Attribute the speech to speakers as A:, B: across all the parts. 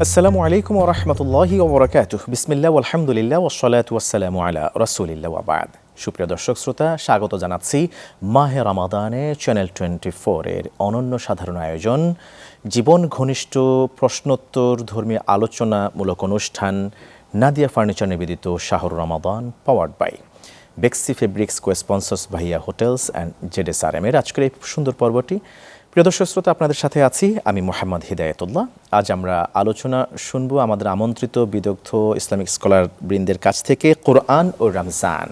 A: আসসালামু আলাইকুম ওয়া রাহমাতুল্লাহি ওয়া বারাকাতুহু। বিসমিল্লাহ ওয়ালহামদুলিল্লাহ ওয়াসসালাতু ওয়াসসালামু আলা রাসূলিল্লাহ ওয়া বা'দ। সুপ্রিয় দর্শক শ্রোতা, স্বাগত জানাচ্ছি মাহে রমাদানে চ্যানেল 24 এর অনন্য সাধারণ আয়োজন জীবন ঘনিষ্ঠ প্রশ্নোত্তর ধর্মীয় আলোচনামূলক অনুষ্ঠান নাদিয়া ফার্নিচার নিবেদিত Shahr Ramadan powered by Bexi fabrics co sponsors Bhaiya hotels and ZSRM এর আজকের এই সুন্দর পর্বটি। প্রিয় দর্শক শ্রোতা, আপনাদের সাথে আছি আমি মোহাম্মদ হিদায়াতুল্লাহ। আজ আমরা আলোচনা শুনব আমাদের আমন্ত্রিত বিদগ্ধ ইসলামিক স্কলার বৃন্দের কাছ থেকে কোরআন ও রমজান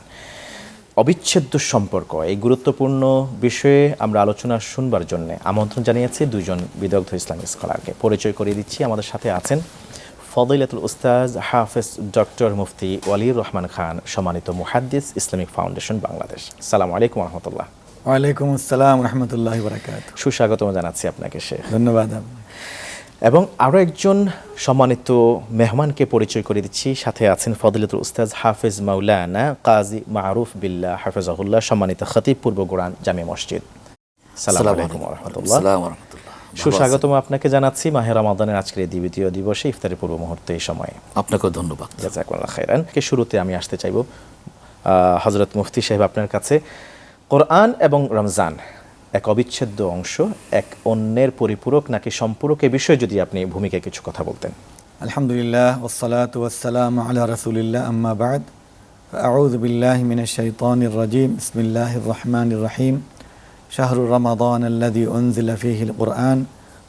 A: অবিচ্ছেদ্য সম্পর্ক, এই গুরুত্বপূর্ণ বিষয়ে আমরা আলোচনা শুনবার জন্য আমন্ত্রণ জানিয়েছি দুজন বিদগ্ধ ইসলামিক স্কলারকে। পরিচয় করিয়ে দিচ্ছি। আমাদের সাথে আছেন ফদিলাতুল উস্তাজ হাফেজ ডক্টর মুফতি ওয়ালিউর রহমান খান, সম্মানিত মুহাদ্দিস, ইসলামিক ফাউন্ডেশন বাংলাদেশ। আসসালামু আলাইকুম ওয়া রাহমাতুল্লাহ।
B: ওয়ালাইকুম আসসালাম ওয়া রাহমাতুল্লাহি ওয়া বারাকাতুহু।
A: সুস্বাগতম জানাচ্ছি আপনাকে শেখ।
B: ধন্যবাদ।
A: এবং আরও একজন সম্মানিত মেহমানকে পরিচয় করে দিচ্ছি। সাথে আছেন ফদিলাতুল উস্তাজ হাফেজ মাওলানা কাজী মারুফ বিল্লাহ হাফেজাহুল্লাহ, সম্মানিত খতিব পূর্ব গোরান জামে মসজিদ। আসসালামু আলাইকুম ওয়া রাহমাতুল্লাহ। সুস্বাগতম আপনাকে জানাচ্ছি মাহে রমাদানের আজকের এই দ্বিতীয় দিবসে ইফতারের পূর্ব মুহূর্তে এই সময়ে।
C: আপনাকেও ধন্যবাদ।
A: জাযাকুমুল্লাহ খাইরান। শুরুতে আমি আসতে চাইব হযরত মুফতি সাহেব আপনার কাছে। কোরআন এবং রমজান এক অবিচ্ছেদ্য অংশ, এক অন্যের পরিপূরক নাকি সম্পূরক, এ বিষয়ে যদি আপনি ভূমিকায় কিছু কথা বলতেন।
B: আলহামদুলিল্লাহ ওয়াসসালাতু ওয়াসসালামু আলা রাসূলিল্লাহ, আম্মা বা'দ। আউযু বিল্লাহি মিনাশ শাইতানির রাজীম। বিসমিল্লাহির রহমানির রহিম। শাহরুর রমাদান আল্লাযী উনজিলা ফীহিল কুরআন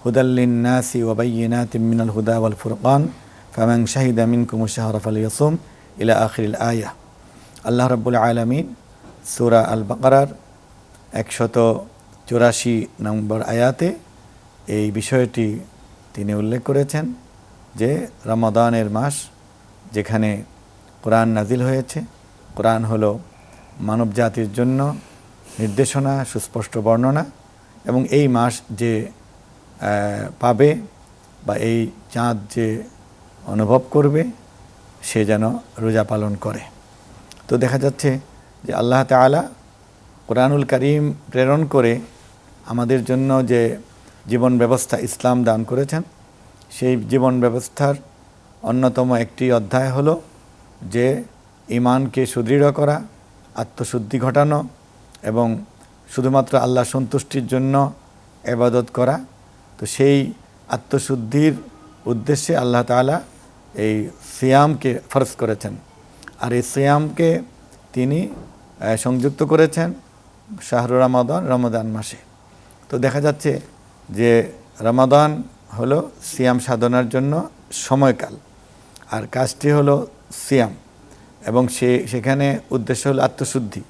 B: হুদাল লিন-নাসি ওয়া বায়্যিনাতিন মিনাল হুদা ওয়াল ফুরকান ফামান শাহিদা মিনকুমুশ শাহরা ফালইয়াসুম ইলা আখিরিল আয়াহ। আল্লাহ রাব্বুল আলামিন সূরা আল বাকারার 184 নম্বর আয়াতে এই বিষয়টি তিনি উল্লেখ করেছেন যে রমাদানের মাস, যেখানে কোরআন নাজিল হয়েছে। কোরআন হলো মানব জাতির জন্য নির্দেশনা, সুস্পষ্ট বর্ণনা, এবং এই মাস যে পাবে বা এই চাঁদ যে অনুভব করবে সে যেন রোজা পালন করে। তো দেখা যাচ্ছে যে আল্লাহ তাআলা কোরআনুল কারীম প্রেরণ করে আমাদের জন্য যে জীবন ব্যবস্থা ইসলাম দান করেছেন, সেই জীবন ব্যবস্থার অন্যতম একটি অধ্যায় হলো যে ঈমানকে সুদৃঢ় করা, আত্মশুদ্ধি ঘটানো এবং শুধুমাত্র আল্লাহ সন্তুষ্টির জন্য ইবাদত করা। তো সেই আত্মশুদ্ধির উদ্দেশ্যে আল্লাহ তাআলা এই সিয়ামকে ফরজ করেছেন, আর এই সিয়ামকে তিনি সংযুক্ত করেছেন শাহরুর রমাদান মাসে। তো দেখা যাচ্ছে যে রমাদান হলো সিয়াম সাধনার জন্য সময়কাল, আর কাজটি হলো সিয়াম, এবং সেখানে উদ্দেশ্য হলো আত্মশুদ্ধি।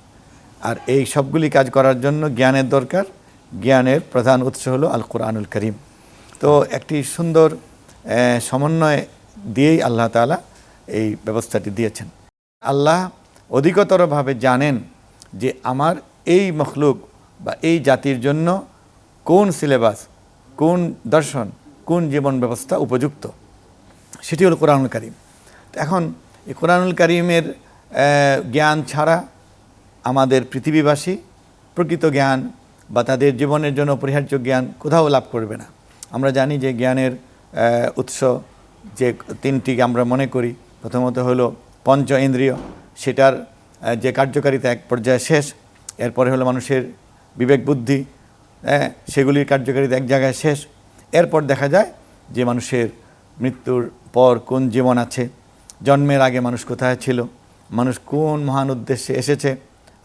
B: আর এই সবগুলি কাজ করার জন্য জ্ঞানের দরকার। জ্ঞানের প্রধান উৎস হলো আল কোরআনুল কারীম। তো একটি সুন্দর সমন্বয় দিয়েই আল্লাহ তাআলা এই ব্যবস্থাটি দিয়েছেন। আল্লাহ অধিকতরভাবে জানেন যে আমার এই মখলুক বা এই জাতির জন্য কোন সিলেবাস, কোন দর্শন, কোন জীবন ব্যবস্থা উপযুক্ত, সেটি হলো কোরআনুল কারীম। তো এখন এই কোরআনুল কারীমের জ্ঞান ছাড়া আমাদের পৃথিবীবাসী প্রকৃত জ্ঞান বা তাদের জীবনের জন্য অপরিহার্য জ্ঞান কোথাও লাভ করবে না। আমরা জানি যে জ্ঞানের উৎস যে তিনটি আমরা মনে করি। প্রথমত হলো পঞ্চ ইন্দ্রিয়, সেটার যে কার্যকারিতা এক পর্যায়ে শেষ। এরপরে হলো মানুষের বিবেক বুদ্ধি, সেগুলির কার্যকারিতা এক জায়গায় শেষ। এরপর দেখা যায় যে মানুষের মৃত্যুর পর কোন জীবন আছে, জন্মের আগে মানুষ কোথায় ছিল, মানুষ কোন মহান উদ্দেশ্যে এসেছে,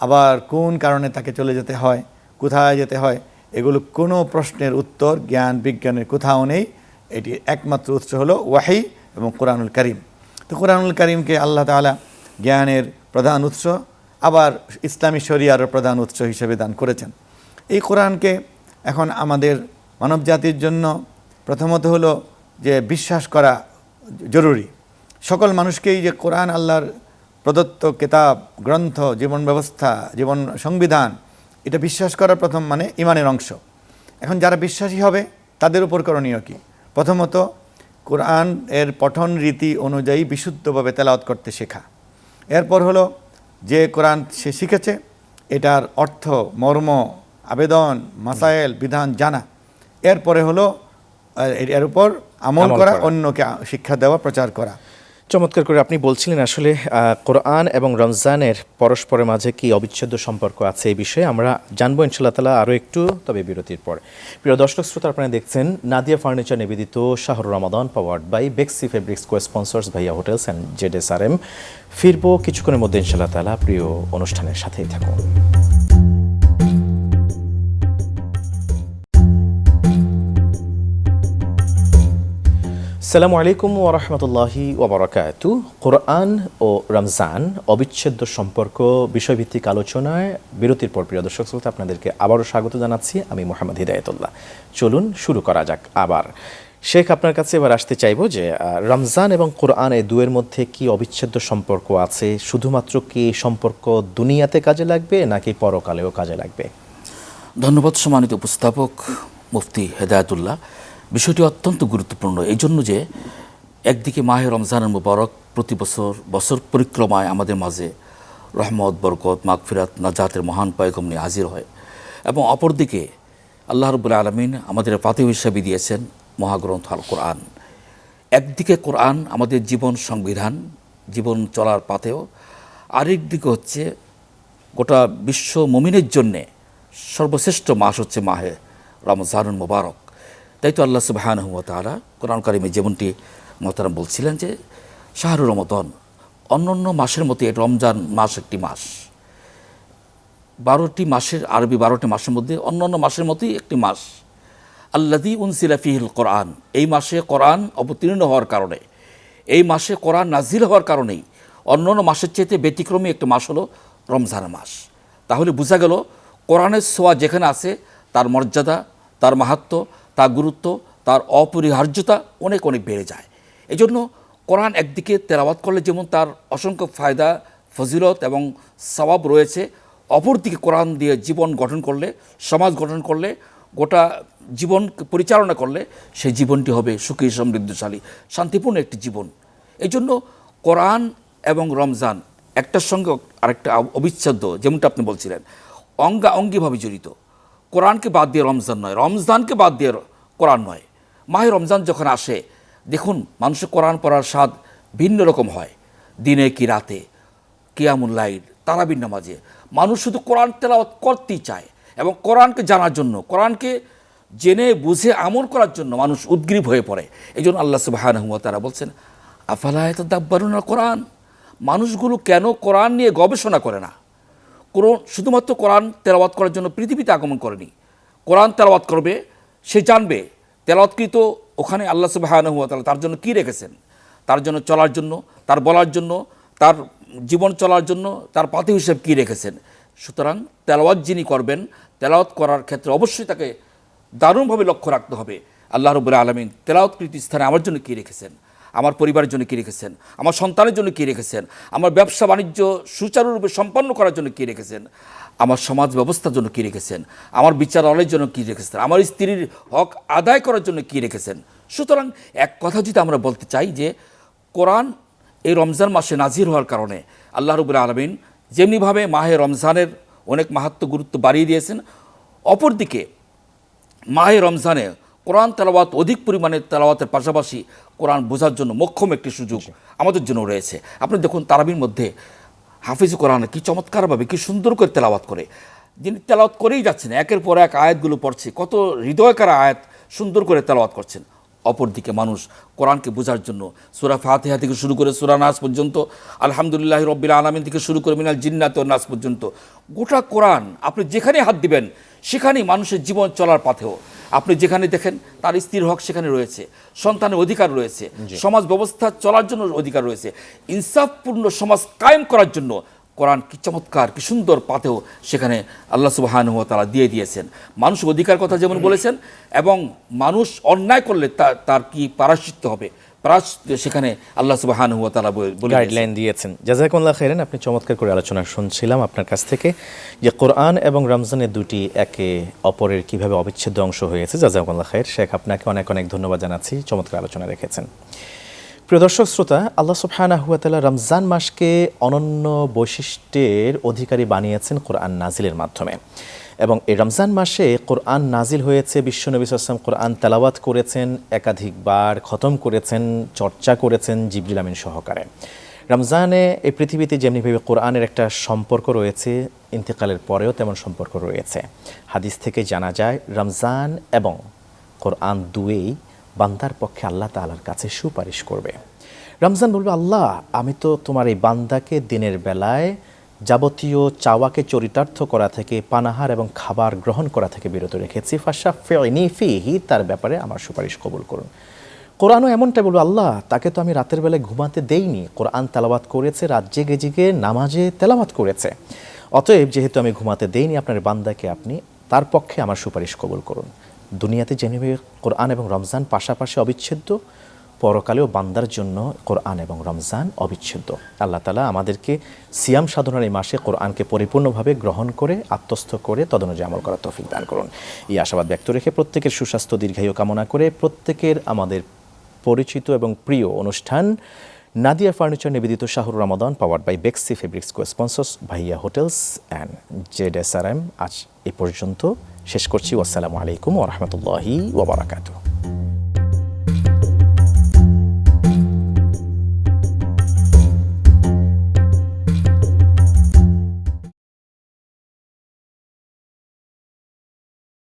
B: আবার কোন কারণে তাকে চলে যেতে হয়, কোথায় যেতে হয়, এগুলো কোনো প্রশ্নের উত্তর জ্ঞান বিজ্ঞানের কোথাও নেই। এটি একমাত্র উৎস হলো ওয়াহি এবং কোরআনুল কারীম। তো কোরআনুল কারীমকে আল্লাহ তাআলা জ্ঞানের প্রধান উৎস, আবার ইসলামী শরিয়ারও প্রধান উৎস হিসেবে দান করেছেন। এই কোরআনকে এখন আমাদের মানব জাতির জন্য প্রথমত হলো যে বিশ্বাস করা জরুরি। সকল মানুষকেই যে কোরআন আল্লাহর প্রদত্ত কিতাব, গ্রন্থ, জীবন ব্যবস্থা, জীবন সংবিধান, এটা বিশ্বাস করার প্রথম মানে ঈমানের অংশ। এখন যারা বিশ্বাসী হবে তাদের উপর করণীয় কি? প্রথমত কোরআন এর পঠন রীতি অনুযায়ী বিশুদ্ধভাবে তেলাওয়াত করতে শেখা। এরপর হলো যে কোরআন সে শিখেছে এটার অর্থ, মর্ম, আবেদন, মাসায়েল, বিধান জানা। এরপরে হলো এর উপর আমল
A: আমল
B: করা,
A: করা।
B: অন্যকে শিক্ষা দেওয়া, প্রচার করা।
A: চমৎকার করে আপনি বলছিলেন আসলে কোরআন এবং রমজানের পরস্পরের মাঝে কি অবিচ্ছেদ্য সম্পর্ক আছে এই বিষয়ে আমরা জানবো ইনশাআল্লাহ তাআলা আরও একটু, তবে বিরতির পর। প্রিয় দর্শক শ্রোতা, আপনারা দেখছেন নাদিয়া ফার্নিচার নিবেদিত Shahrur Ramadan powered by Bexi fabrics co sponsors Bhaiya hotels and ZSRM. ফিরবো কিছুক্ষণের মধ্যে ইনশাআল্লাহ তাআলা, প্রিয় অনুষ্ঠানের সাথেই থাকুন। আসসালামু আলাইকুম ওয়া রাহমাতুল্লাহি ওয়া বারাকাতুহু। কোরআন ও রমজান অবিচ্ছেদ্য সম্পর্ক বিষয়ভিত্তিক আলোচনায় বিরতির পর প্রিয় দর্শক শ্রোতা আপনাদেরকে আবারও স্বাগত জানাচ্ছি। আমি মোহাম্মদ হিদায়াতুল্লাহ। চলুন শুরু করা যাক আবার। শেখ, আপনার কাছে এবার আসতে চাইবো যে রমজান এবং কোরআন এই দুয়ের মধ্যে কি অবিচ্ছেদ্য সম্পর্ক আছে? শুধুমাত্র কি এই সম্পর্ক দুনিয়াতে কাজে লাগবে নাকি পরকালেও কাজে লাগবে?
C: ধন্যবাদ সম্মানিত উপস্থাপক মুফতি হেদায়েতুল্লাহ। বিষয়টি অত্যন্ত গুরুত্বপূর্ণ এই জন্য যে একদিকে মাহে রমজানের মুবারক প্রতি বছর পরিক্রমায় আমাদের মাঝে রহমত, বরকত, মাগফিরাত, নাজাতের মহান পয়গম নিয়ে হাজির হয়, এবং অপরদিকে আল্লাহ রাব্বুল আলামিন আমাদের ফাতিহ হিসাবে দিয়েছেন মহাগ্রন্থ আল কোরআন। একদিকে কোরআন আমাদের জীবন সংবিধান, জীবন চলার পাথেও, আরেক দিকে হচ্ছে গোটা বিশ্ব মুমিনের জন্যে সর্বশ্রেষ্ঠ মাস হচ্ছে মাহে রমজানুল মুবারক। তাই তো আল্লাহ সুবহানাহু ওয়া তাআলা কোরআন কারিমে যেমনটি মোহতারাম বলছিলেন যে শাহরুর রমাদান, অন্যান্য মাসের মতো রমজান মাস একটি মাস, 12টি মাসের আরবি 12টি মাসের মধ্যে অন্যান্য মাসের মতোই একটি মাস। আল্লাযী উনজিলা ফীহিল কোরআন, এই মাসে কোরআন অবতীর্ণ হওয়ার কারণে, এই মাসে কোরআন নাজিল হওয়ার কারণেই অন্যান্য মাসের চাইতে ব্যতিক্রমী একটা মাস হলো রমজান মাস। তাহলে বোঝা গেল কোরআনের ছোঁয়া যেখানে আছে তার মর্যাদা, তার মাহাত্ম্য, তার গুরুত্ব, তার অপরিহার্যতা অনেক অনেক বেড়ে যায়। এই জন্য কোরআন একদিকে তেলাওয়াত করলে যেমন তার অসংখ্য ফায়দা, ফজিলত এবং সওয়াব রয়েছে, অপরদিকে কোরআন দিয়ে জীবন গঠন করলে, সমাজ গঠন করলে, গোটা জীবন পরিচালনা করলে সেই জীবনটি হবে সুখী, সমৃদ্ধশালী, শান্তিপূর্ণ একটি জীবন। এই জন্য কোরআন এবং রমজান একটার সঙ্গে আরেকটা অবিচ্ছেদ্য, যেমনটা আপনি বলছিলেন, অঙ্গাঙ্গিভাবে জড়িত। কোরআনকে বাদ দিয়ে রমজান নয়, রমজানকে বাদ দিয়ে কোরআন নয়। মাহে রমজান যখন আসে, দেখুন মানুষের কোরআন পড়ার স্বাদ ভিন্ন রকম হয়। দিনে কি রাতে, কিয়ামুল লাইল, তারাবির নামাজে মানুষ শুধু কোরআন তেলাওয়াত করতেই চায়, এবং কোরআনকে জানার জন্য, কোরআনকে জেনে বুঝে আমল করার জন্য মানুষ উদ্গ্রীব হয়ে পড়ে। এই জন্য আল্লাহ সুবহানাহু ওয়া তাআলা বলছেন, আফালা ইয়াতাদাব্বারুনাল কোরআন, মানুষগুলো কেন কোরআন নিয়ে গবেষণা করে না? শুধুমাত্র কোরআন তেলাওয়াত করার জন্য পৃথিবীতে আগমন করেনি। কোরআন তেলাওয়াত করবে, সে জানবে তেলাওয়াতকৃত ওখানে আল্লাহ সুবহানাহু ওয়া তাআলা তার জন্য কী রেখেছেন, তার জন্য চলার জন্য, তার বলার জন্য, তার জীবন চলার জন্য তার পাথেয় হিসেবে কী রেখেছেন। সুতরাং তেলাওয়াত যিনি করবেন, তেলাওয়াত করার ক্ষেত্রে অবশ্যই তাকে দারুণভাবে লক্ষ্য রাখতে হবে আল্লাহ রাব্বুল আলামিন তেলাওয়াতকৃত স্থানে আমার জন্য কী রেখেছেন, আমার পরিবারের জন্য কী রেখেছেন, আমার সন্তানের জন্য কী রেখেছেন, আমার ব্যবসা বাণিজ্য সুচারুরূপে সম্পন্ন করার জন্য কী রেখেছেন, আমার সমাজ ব্যবস্থার জন্য কী রেখেছেন, আমার বিচারালয়ের জন্য কী রেখেছেন, আমার স্ত্রীর হক আদায় করার জন্য কী রেখেছেন। সুতরাং এক কথা যদি আমরা বলতে চাই যে কোরআন এই রমজান মাসে নাজির হওয়ার কারণে আল্লাহ রাব্বুল আলামিন যেমনিভাবে মাহে রমজানের অনেক মাহাত্ম্য গুরুত্ব বাড়িয়ে দিয়েছেন, অপরদিকে মাহে রমজানে কোরআন তেলাওয়াত অধিক পরিমাণে তেলাওয়াতের পাশাপাশি কোরআন বোঝার জন্য মোক্ষম একটি সুযোগ আমাদের জন্য রয়েছে। আপনি দেখুন তারাবির মধ্যে হাফিজ কোরআন কি চমৎকারভাবে, কি সুন্দর করে তেলাওয়াত করে, যিনি তেলাওয়াত করেই যাচ্ছেন, একের পর এক আয়াতগুলো পড়ছে, কত হৃদয়কার আয়াত সুন্দর করে তেলাওয়াত করছেন। অপরদিকে মানুষ কোরআনকে বোঝার জন্য সূরা ফাতিহা থেকে শুরু করে সূরা নাস পর্যন্ত, আলহামদুলিল্লাহি রাব্বিল আলামিন থেকে শুরু করে মিনাল জিন্নাতি ওয়ান নাস পর্যন্ত গোটা কোরআন আপনি যেখানে হাত দিবেন সেখানেই মানুষের জীবন চলার পথেও, আপনি যেখানে দেখেন তার স্ত্রীর হক সেখানে রয়েছে, সন্তানের অধিকার রয়েছে, সমাজ ব্যবস্থা চলার জন্য অধিকার রয়েছে, ইনসাফপূর্ণ সমাজ কায়েম করার জন্য কোরআন কি চমৎকার, কি সুন্দর পাথেও সেখানে আল্লাহ সুবহানাহু ওয়া তাআলা দিয়ে দিয়েছেন। মানুষ অধিকার কথা যেমন বলেছেন, এবং মানুষ অন্যায় করলে তার কি প্রায়শ্চিত্ত হবে, সেখানে আল্লাহ সুবহানাহু ওয়া তাআলা বলে
A: গাইডলাইন দিয়েছেন। জাযাকুমুল্লাহ খাইরান। আপনি চমৎকার করে আলোচনা শুনছিলাম আপনার কাছ থেকে যে কোরআন এবং রমজানের দুটি একে অপরের কিভাবে অবিচ্ছেদ্য অংশ হয়েছে। জাযাকুমুল্লাহ খাইর। শেখ, আপনাকে অনেক অনেক ধন্যবাদ জানাচ্ছি, চমৎকার আলোচনা রেখেছেন। প্রিয় দর্শক শ্রোতা, আল্লাহ সুবহানাহু ওয়া তাআলা রমজান মাসকে অনন্য বৈশিষ্ট্যের অধিকারী বানিয়েছেন কোরআন নাজিলের মাধ্যমে। এবং এই রমজান মাসে কোরআন নাজিল হয়েছে, বিশ্বনবী সাল্লাল্লাহু আলাইহি ওয়াসাল্লাম কোরআন তেলাওয়াত করেছেন, একাধিকবার খতম করেছেন, চর্চা করেছেন জিবরিল আমিন সহকারে। রমজানে এই পৃথিবীতে যেমনিভাবে কোরআনের একটা সম্পর্ক রয়েছে, ইন্তেকালের পরেও তেমন সম্পর্ক রয়েছে। হাদিস থেকে জানা যায় রমজান এবং কোরআন দুয়েই বান্দার পক্ষে আল্লাহ তাআলার কাছে সুপারিশ করবে। রমজান বলবে, আল্লাহ আমি তো তোমার এই বান্দাকে দিনের বেলায় যাবতীয় চাওয়াকে চরিতার্থ করা থেকে, পানাহার এবং খাবার গ্রহণ করা থেকে বিরত রেখেছি, ফাশাফিনি ফিহি, তার ব্যাপারে আমার সুপারিশ কবুল করুন। কোরআনও এমনটা বলবে, আল্লাহ তাকে তো আমি রাতের বেলায় ঘুমাতে দেইনি, কোরআন তেলাওয়াত করেছে, রাত জেগে জেগে নামাজে তেলাওয়াত করেছে, অতএব যেহেতু আমি ঘুমাতে দেইনি আপনার বান্দাকে আপনি তার পক্ষে আমার সুপারিশ কবুল করুন। দুনিয়াতে যেভাবে কোরআন এবং রমজান পাশাপাশি অবিচ্ছেদ্য, পরকালেও বান্দার জন্য কোরআন এবং রমজান অবিচ্ছেদ্য। আল্লাহ তাআলা আমাদেরকে সিয়াম সাধনার এই মাসে কোরআনকে পরিপূর্ণভাবে গ্রহণ করে আত্মস্থ করে তদনুযায়ী আমল করার তৌফিক দান করুন। এই আশাবাদ ব্যক্ত রেখে প্রত্যেকের সুস্বাস্থ্য দীর্ঘায়ু কামনা করে প্রত্যেকের আমাদের পরিচিত এবং প্রিয় অনুষ্ঠান নাদিয়া ফার্নিচার নিবেদিত Shahrur Ramadan powered by Bexi fabrics co sponsors Bhaiya hotels and Z S R M আজ এ পর্যন্ত শেষ করছি। আসসালামু আলাইকুম ওয়া রাহমাতুল্লাহি ওয়া বারাকাতুহু।